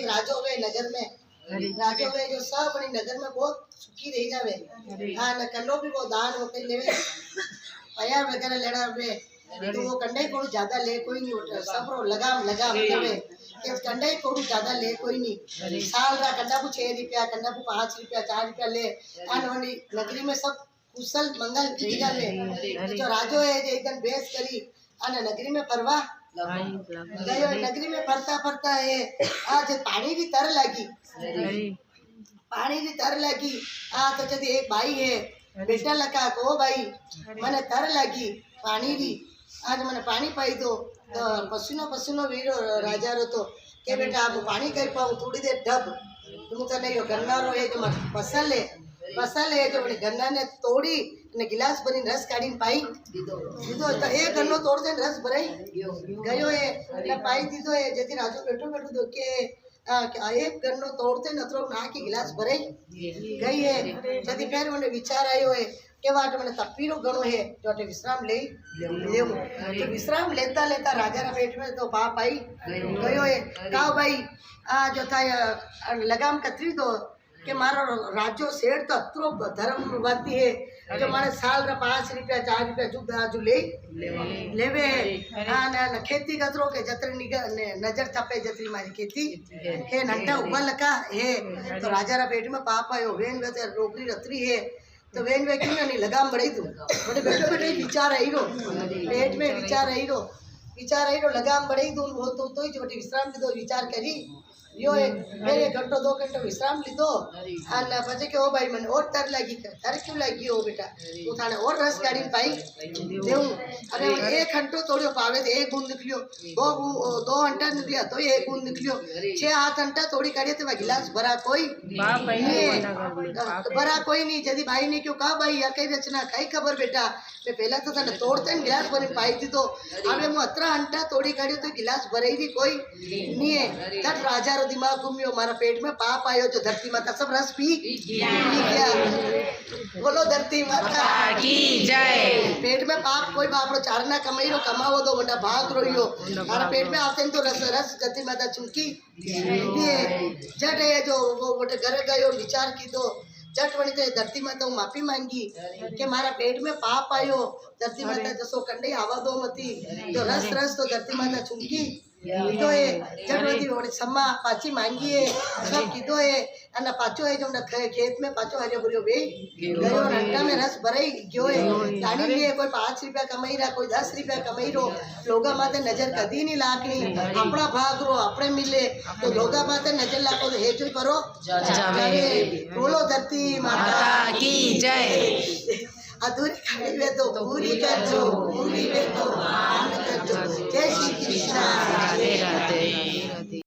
राजो हुए नगर में, राजो हुए जो सब अपनी नगर में बहुत सुखी रही जावे। हाँ न कलो भी वो दान होते लेवे पया वगैरह लेना हुए तो वो कंडे को ज्यादा ले कोई नहीं उठा सब रो लगाम लगाम तवे कि कंडे को ज्यादा ले कोई नहीं। साल रा कंडा को 6 रुपया कंडा को 5 रुपया 4 रुपया ले आनवानी नगरी में सब कुशल मंगल रही जावे। तो जो राजो है जो एकदम बेस करी आना नगरी में फरवा गयो। नगरी में फरता फरता है आज पानी की तर लगी, पानी की तर लगी। तो जब एक भाई है बेटा लगा को भाई मैंने तर लगी पानी की आज मैंने पानी पाई तो पसीनो पसीनो वीरो राजा रो तो के बेटा आप पानी कर पाऊँ थोड़ी देर ढब तुम तो नहीं हो गन्ना रो है जो फसल है जो मैंने गन्ना ने तोड़ी ने गिलास भरी रस काढ़ी पाई दीदो तो एक गन्नो तोड़ दे रस भराई गयो है ने पाई दीदो है जति राजू बैठो बैठो दो के एक गन्नो तोड़ते नतरो ना की गिलास भराई गई है। जति फिर मैंने विचार आयो है के वाट मैंने तपीरो गणो है जो विश्राम ले तो विश्राम लेता लेता राजा रा पेट में तो बाप आई गयो है काओ भाई जो था लगाम कतरी दो के मारो राजो सेठ तो अतरो धर्मवादी है जो मारे साल रा 5 रुपया 4 रुपया जुदा आजू लेवे ना खेती कतरो के जतरी नजर छपे जतरी मारी खेती है नंटा उबल लका है तो राजा रा पेट में पाप आयो वेन वे रोकरी रतरी है तो वेन वे क्यों नहीं लगाम बढ़ाई तू बड़े बैठे बैठे विचार आई रो पेट में विचार आई रो लगाम बढ़ाई दूं वो तो ही छोटी विश्राम लीधो विचार करी यो मेरे घंटो 2 घंटो विश्राम लीधो अने पछी के ओ भाई मने और तर लगी तर क्यों लगी हो बेटा तू थाने और रस गाड़ी पाई देऊं अरे 1 घंटो तोड़ियो पावे तो 1 बूंद निकलियो 2 घंटा निकलिया तो 1 बूंद निकलियो 6-8 घंटा तोड़ी काढ़िए तो गिलास भरा कोई नहीं जदी भाई ने क्यों कहा भाई या कई रचना कई खबर बेटा मैं पहला तो थाने तोड़ते गिलास भरी पाई थी तो अबे मु 18 घंटा तोड़ी काढ़ियो तो गिलास भराई भी कोई नहीं है। तब राजा रो दिमाग घूमियो मारा पेट में पाप आयो जो धरती माता सब रस पी गया। बोलो धरती माता की जय। पेट में पाप कोई बाप रो चारना कमाई रो कमाओ दो बड़ा भाग रोइयो मारा पेट में आते तो रस रस धरती माता चुमकी जट है जो वो बोटे घर गयो विचार की दो जट वणी तो धरती माता माफी मांगी के मारा पेट में पाप आयो धरती माता जसो कंडे आवा दो मती तो रस रस तो धरती माता चुमकी कीधो है जटवती ओडी सम्मा पाची मांगी है सब कीधो है अने पाचो है जो खेत में पाचो हरियो भरियो वे गयो रंटा में रस भराई गयो है लानी लिए कोई 5 रुपया कमाई रहा कोई 10 रुपया कमाई रो लोगा माते नजर कदी नहीं लाकनी अपना भाग रो अपने मिले तो लोगा माते नजर लाको तो हेजो करो जावे। बोलो धरती माता की जय। अधूरी खड़ी वे तो पूरी कर जो पूरी वे तो